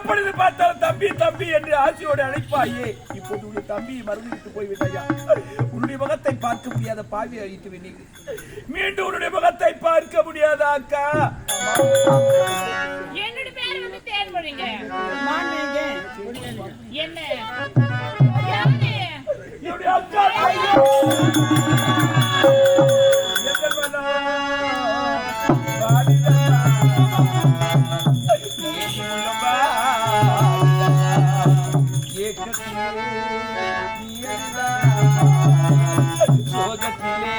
எப்பொழுது பார்த்தாலும் தம்பி தம்பி என்று ஆசையோடு அழைப்பாயே, இப்போது உன்னுடைய தம்பியை மறந்துவிட்டு போய்விட்டாயா? உன்னுடைய முகத்தை பார்க்க முடியாத பாவி அழித்து விட்டீங்க. மீண்டும் உன்னுடைய முகத்தை பார்க்க முடியாதா அக்கா? என்னுடைய பேர் வந்து தேன்மொழிங்க. என்ன என்னுடைய அக்கா சோகத்திலே